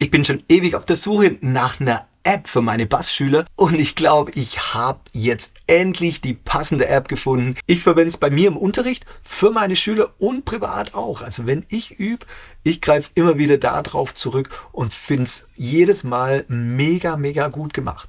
Ich bin schon ewig auf der Suche nach einer App für meine Bassschüler und ich glaube, ich habe jetzt endlich die passende App gefunden. Ich verwende es bei mir im Unterricht, für meine Schüler und privat auch. Also wenn ich übe, ich greife immer wieder darauf zurück und finde es jedes Mal mega, mega gut gemacht.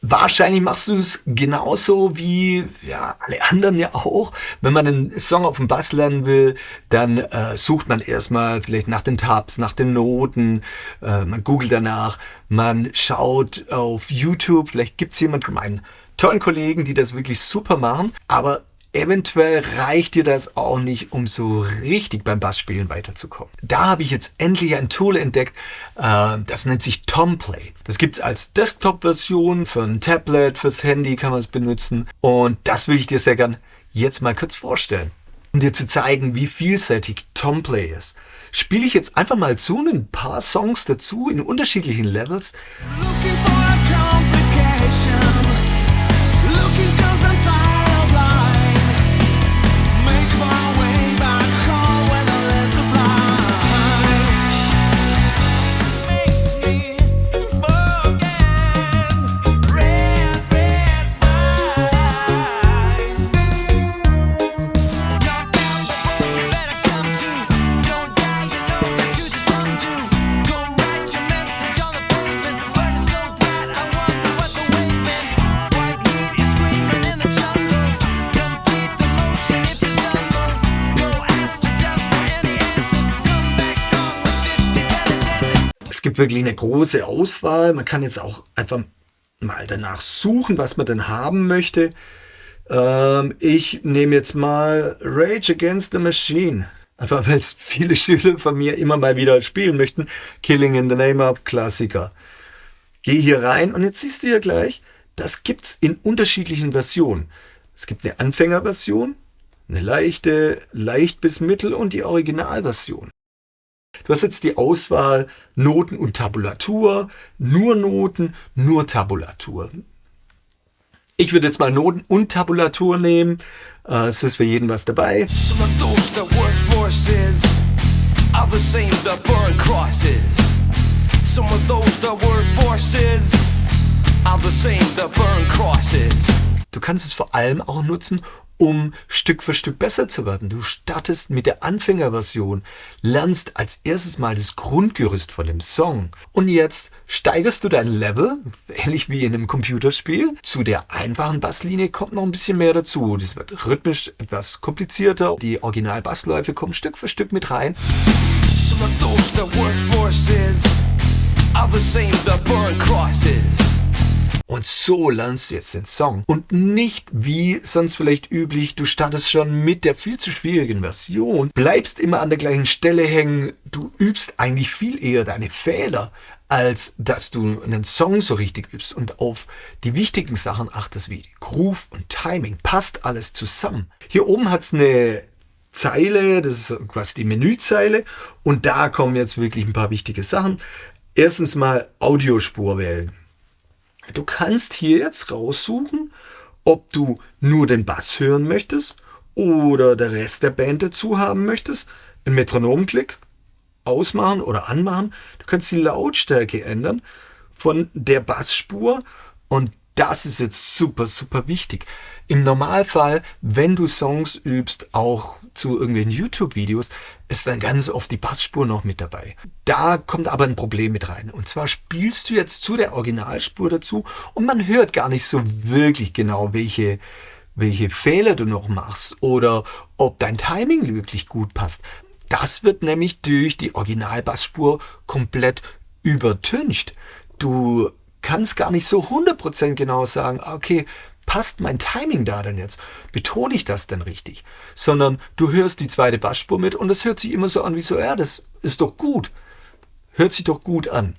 Wahrscheinlich machst du es genauso wie alle anderen ja auch. Wenn man einen Song auf dem Bass lernen will, dann sucht man erstmal vielleicht nach den Tabs, nach den Noten, man googelt danach, man schaut auf YouTube, vielleicht gibt es jemanden von meinen tollen Kollegen, die das wirklich super machen, aber eventuell reicht dir das auch nicht, um so richtig beim Bassspielen weiterzukommen. Da habe ich jetzt endlich ein Tool entdeckt, das nennt sich Tomplay. Das gibt es als Desktop-Version, für ein Tablet, fürs Handy kann man es benutzen. Und das will ich dir sehr gern jetzt mal kurz vorstellen. Um dir zu zeigen, wie vielseitig Tomplay ist, spiele ich jetzt einfach mal zu ein paar Songs dazu in unterschiedlichen Levels. Es gibt wirklich eine große Auswahl. Man kann jetzt auch einfach mal danach suchen, was man denn haben möchte. Ich nehme jetzt mal Rage Against the Machine. Einfach weil es viele Schüler von mir immer mal wieder spielen möchten. Killing in the Name of, Klassiker. Geh hier rein und jetzt siehst du ja gleich, das gibt es in unterschiedlichen Versionen. Es gibt eine Anfängerversion, eine leichte, leicht bis mittel und die Originalversion. Du hast jetzt die Auswahl Noten und Tabulatur, nur Noten, nur Tabulatur. Ich würde jetzt mal Noten und Tabulatur nehmen, so ist für jeden was dabei. Du kannst es vor allem auch nutzen, um Stück für Stück besser zu werden. Du startest mit der Anfängerversion, lernst als erstes mal das Grundgerüst von dem Song und jetzt steigerst du dein Level, ähnlich wie in einem Computerspiel. Zu der einfachen Basslinie kommt noch ein bisschen mehr dazu. Das wird rhythmisch etwas komplizierter. Die Original-Bassläufe kommen Stück für Stück mit rein. Und so lernst du jetzt den Song. Und nicht wie sonst vielleicht üblich, du startest schon mit der viel zu schwierigen Version, bleibst immer an der gleichen Stelle hängen, du übst eigentlich viel eher deine Fehler, als dass du einen Song so richtig übst und auf die wichtigen Sachen achtest, wie Groove und Timing. Passt alles zusammen. Hier oben hat es eine Zeile, das ist quasi die Menüzeile und da kommen jetzt wirklich ein paar wichtige Sachen. Erstens mal Audiospur wählen. Du kannst hier jetzt raussuchen, ob du nur den Bass hören möchtest oder der Rest der Band dazu haben möchtest. Ein Metronomklick, ausmachen oder anmachen. Du kannst die Lautstärke ändern von der Bassspur und das ist jetzt super, super wichtig. Im Normalfall, wenn du Songs übst, auch zu irgendwelchen YouTube-Videos, ist dann ganz oft die Bassspur noch mit dabei. Da kommt aber ein Problem mit rein. Und zwar spielst du jetzt zu der Originalspur dazu und man hört gar nicht so wirklich genau, welche Fehler du noch machst oder ob dein Timing wirklich gut passt. Das wird nämlich durch die Originalbassspur komplett übertüncht. Du kannst gar nicht so 100% genau sagen, okay, passt mein Timing da denn jetzt? Betone ich das denn richtig? Sondern du hörst die zweite Bassspur mit und das hört sich immer so an wie so, ja, das ist doch gut. Hört sich doch gut an.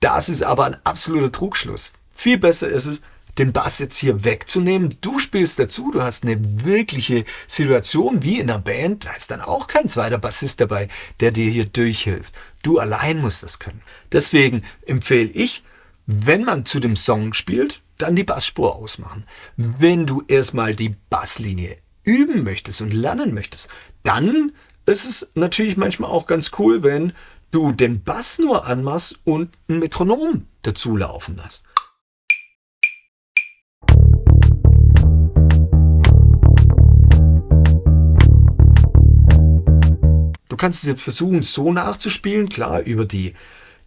Das ist aber ein absoluter Trugschluss. Viel besser ist es, den Bass jetzt hier wegzunehmen. Du spielst dazu, du hast eine wirkliche Situation wie in einer Band. Da ist dann auch kein zweiter Bassist dabei, der dir hier durchhilft. Du allein musst das können. Deswegen empfehle ich, wenn man zu dem Song spielt, dann die Bassspur ausmachen. Wenn du erstmal die Basslinie üben möchtest und lernen möchtest, dann ist es natürlich manchmal auch ganz cool, wenn du den Bass nur anmachst und ein Metronom dazu laufen lässt. Du kannst es jetzt versuchen, so nachzuspielen, klar, über die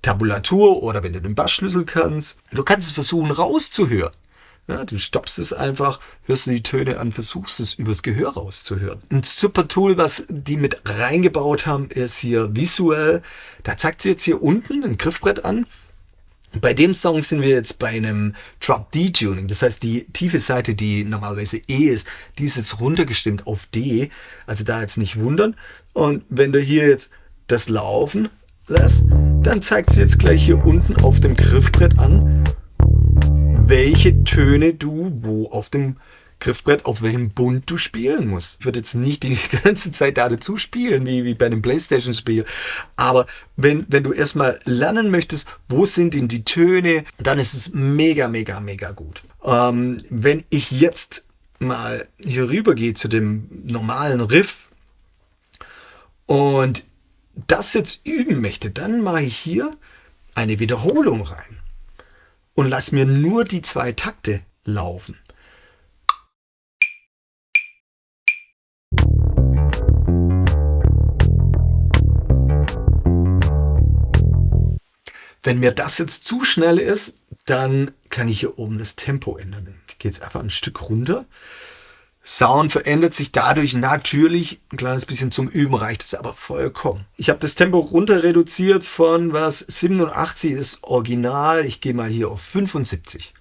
Tabulatur oder wenn du den Bassschlüssel kannst. Du kannst es versuchen, rauszuhören. Ja, du stoppst es einfach, hörst du die Töne an, versuchst es übers Gehör rauszuhören. Ein super Tool, was die mit reingebaut haben, ist hier visuell. Da zeigt sie jetzt hier unten ein Griffbrett an. Bei dem Song sind wir jetzt bei einem Drop D-Tuning. Das heißt, die tiefe Seite, die normalerweise E ist, die ist jetzt runtergestimmt auf D. Also da jetzt nicht wundern. Und wenn du hier jetzt das laufen lässt, dann zeigt sie jetzt gleich hier unten auf dem Griffbrett an, welche Töne du wo auf dem Griffbrett, auf welchem Bund du spielen musst. Ich würde jetzt nicht die ganze Zeit da dazu spielen, wie bei einem Playstation-Spiel. Aber wenn du erstmal lernen möchtest, wo sind denn die Töne, dann ist es mega, mega, mega gut. Wenn ich jetzt mal hier rüber gehe zu dem normalen Riff und das jetzt üben möchte, dann mache ich hier eine Wiederholung rein und lass mir nur die 2 Takte laufen. Wenn mir das jetzt zu schnell ist, dann kann ich hier oben das Tempo ändern. Ich gehe jetzt einfach ein Stück runter. Sound verändert sich dadurch natürlich. Ein kleines bisschen zum Üben reicht es aber vollkommen. Ich habe das Tempo runter reduziert von 87 ist original. Ich gehe mal hier auf 75.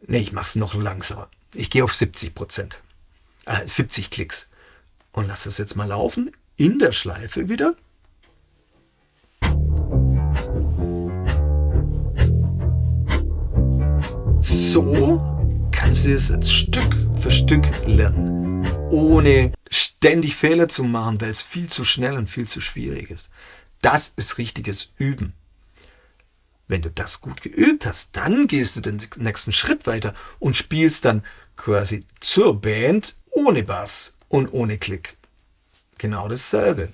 Ne, ich mache es noch langsamer. Ich gehe auf 70%. 70 Klicks. Und lasse das jetzt mal laufen. In der Schleife wieder. So kannst du es jetzt Stück für Stück lernen, ohne ständig Fehler zu machen, weil es viel zu schnell und viel zu schwierig ist. Das ist richtiges Üben. Wenn du das gut geübt hast, dann gehst du den nächsten Schritt weiter und spielst dann quasi zur Band ohne Bass und ohne Klick. Genau dasselbe.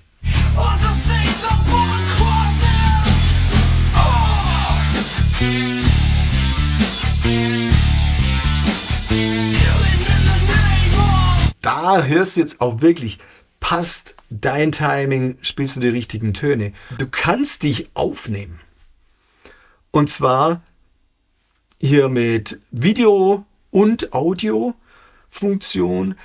Da hörst du jetzt auch wirklich, passt dein Timing, spielst du die richtigen Töne. Du kannst dich aufnehmen. Und zwar hier mit Video- und Audio-Funktion.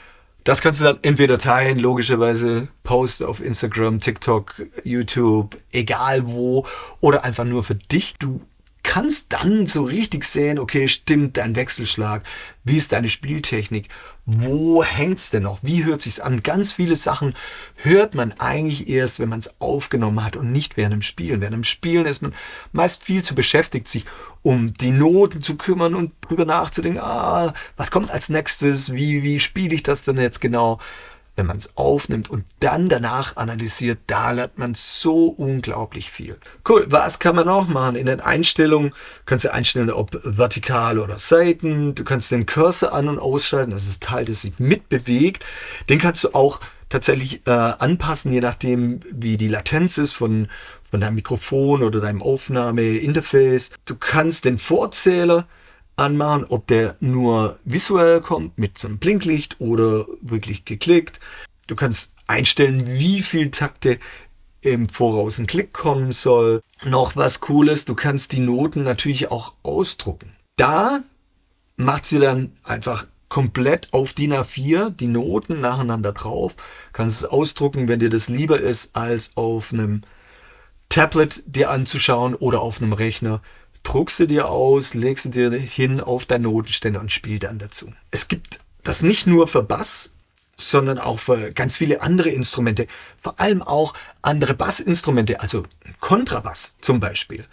Das kannst du dann entweder teilen, logischerweise posten auf Instagram, TikTok, YouTube, egal wo, oder einfach nur für dich. Du kannst dann so richtig sehen, okay, stimmt dein Wechselschlag, wie ist deine Spieltechnik, wo hängt's denn noch, wie hört sich's an? Ganz viele Sachen hört man eigentlich erst, wenn man es aufgenommen hat und nicht während dem Spielen. Während dem Spielen ist man meist viel zu beschäftigt, sich um die Noten zu kümmern und drüber nachzudenken, was kommt als nächstes, wie spiele ich das denn jetzt genau? Wenn man es aufnimmt und dann danach analysiert, da lernt man so unglaublich viel. Cool, was kann man noch machen? In den Einstellungen kannst du einstellen, ob vertikal oder Seiten. Du kannst den Cursor an- und ausschalten. Das ist ein Teil, das sich mitbewegt. Den kannst du auch tatsächlich anpassen, je nachdem, wie die Latenz ist von deinem Mikrofon oder deinem Aufnahmeinterface. Du kannst den Vorzähler anmachen, ob der nur visuell kommt mit so einem Blinklicht oder wirklich geklickt. Du kannst einstellen, wie viel Takte im Voraus ein Klick kommen soll. Noch was Cooles, du kannst die Noten natürlich auch ausdrucken. Da macht sie dann einfach komplett auf DIN A4 die Noten nacheinander drauf. Kannst es ausdrucken, wenn dir das lieber ist, als auf einem Tablet dir anzuschauen oder auf einem Rechner. Druckst du dir aus, legst du dir hin auf deinen Notenständer und spiel dann dazu. Es gibt das nicht nur für Bass, sondern auch für ganz viele andere Instrumente. Vor allem auch andere Bassinstrumente, also Kontrabass zum Beispiel.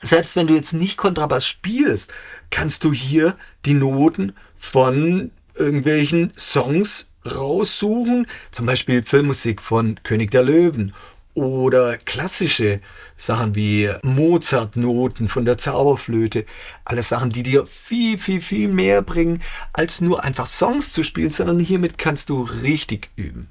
Selbst wenn du jetzt nicht Kontrabass spielst, kannst du hier die Noten von irgendwelchen Songs raussuchen. Zum Beispiel Filmmusik von König der Löwen oder klassische Sachen wie Mozart-Noten von der Zauberflöte. Alles Sachen, die dir viel, viel, viel mehr bringen, als nur einfach Songs zu spielen, sondern hiermit kannst du richtig üben.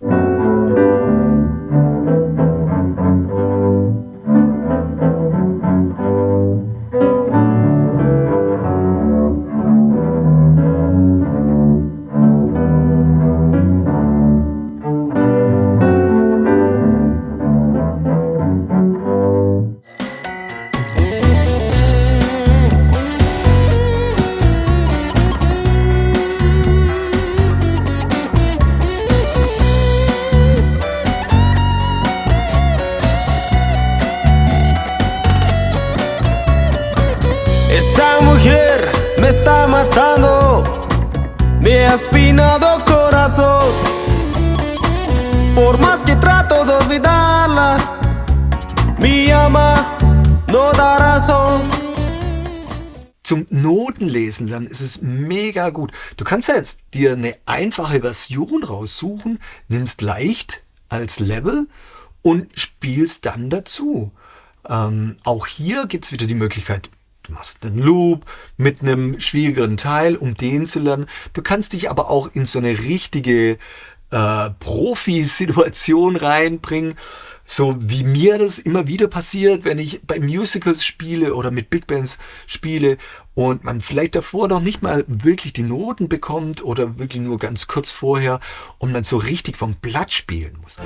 Esa mujer me está matando, mi espinado corazón. Por más que trato de olvidarla, mi alma no da razón. Zum Notenlesen lernen ist es mega gut. Du kannst ja jetzt dir eine einfache Version raussuchen, nimmst leicht als Level und spielst dann dazu. Auch hier gibt es wieder die Möglichkeit, du machst einen Loop mit einem schwierigeren Teil, um den zu lernen. Du kannst dich aber auch in so eine richtige Profi-Situation reinbringen, so wie mir das immer wieder passiert, wenn ich bei Musicals spiele oder mit Big Bands spiele und man vielleicht davor noch nicht mal wirklich die Noten bekommt oder wirklich nur ganz kurz vorher und man so richtig vom Blatt spielen muss.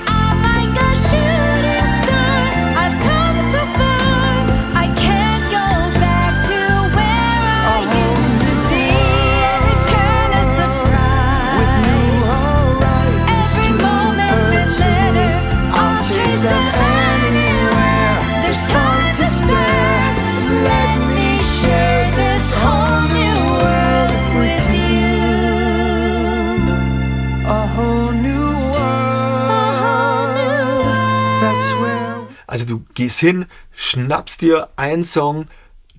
Also du gehst hin, schnappst dir einen Song,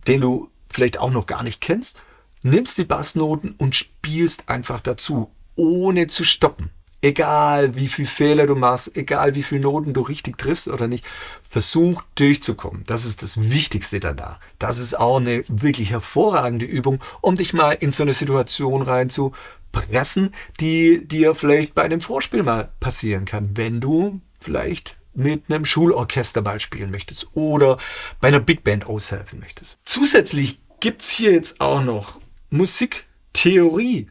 den du vielleicht auch noch gar nicht kennst, nimmst die Bassnoten und spielst einfach dazu, ohne zu stoppen. Egal wie viel Fehler du machst, egal wie viele Noten du richtig triffst oder nicht, versuch durchzukommen. Das ist das Wichtigste danach. Das ist auch eine wirklich hervorragende Übung, um dich mal in so eine Situation reinzupressen, die dir vielleicht bei einem Vorspiel mal passieren kann, wenn du vielleicht mit einem Schulorchester mal spielen möchtest oder bei einer Big Band aushelfen möchtest. Zusätzlich gibt es hier jetzt auch noch Musiktheorie,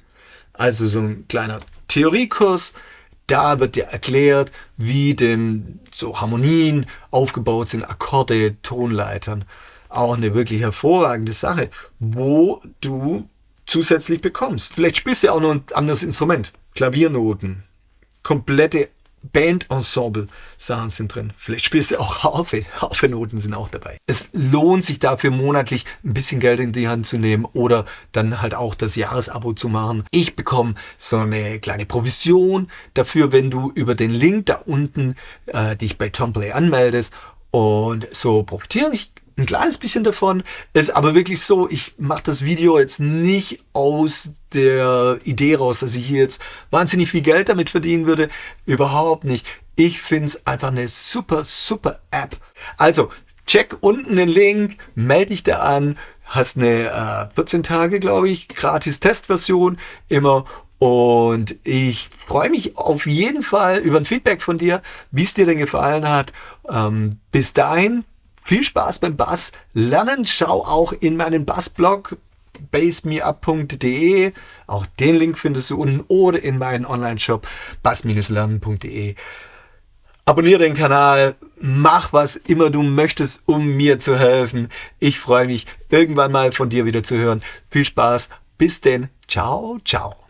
also so ein kleiner Theoriekurs. Da wird dir erklärt, wie denn so Harmonien aufgebaut sind, Akkorde, Tonleitern. Auch eine wirklich hervorragende Sache, wo du zusätzlich bekommst. Vielleicht spielst du auch noch ein anderes Instrument, Klaviernoten, komplette Band-Ensemble-Sachen sind drin. Vielleicht spielst du auch Harfe. Harfenoten sind auch dabei. Es lohnt sich dafür monatlich ein bisschen Geld in die Hand zu nehmen oder dann halt auch das Jahresabo zu machen. Ich bekomme so eine kleine Provision dafür, wenn du über den Link da unten dich bei Tomplay anmeldest. Und so profitiere ich ein kleines bisschen davon. Ist aber wirklich so, ich mache das Video jetzt nicht aus der Idee raus, dass ich hier jetzt wahnsinnig viel Geld damit verdienen würde. Überhaupt nicht. Ich finde es einfach eine super, super App. Also, check unten den Link, melde dich da an, hast eine 14 Tage, glaube ich, gratis Testversion immer. Und ich freue mich auf jeden Fall über ein Feedback von dir, wie es dir denn gefallen hat. Bis dahin, viel Spaß beim Bass lernen. Schau auch in meinen Bassblog bassmeup.de. Auch den Link findest du unten oder in meinen Online-Shop bass-lernen.de. Abonniere den Kanal, mach was immer du möchtest, um mir zu helfen. Ich freue mich, irgendwann mal von dir wieder zu hören. Viel Spaß, bis denn. Ciao, ciao.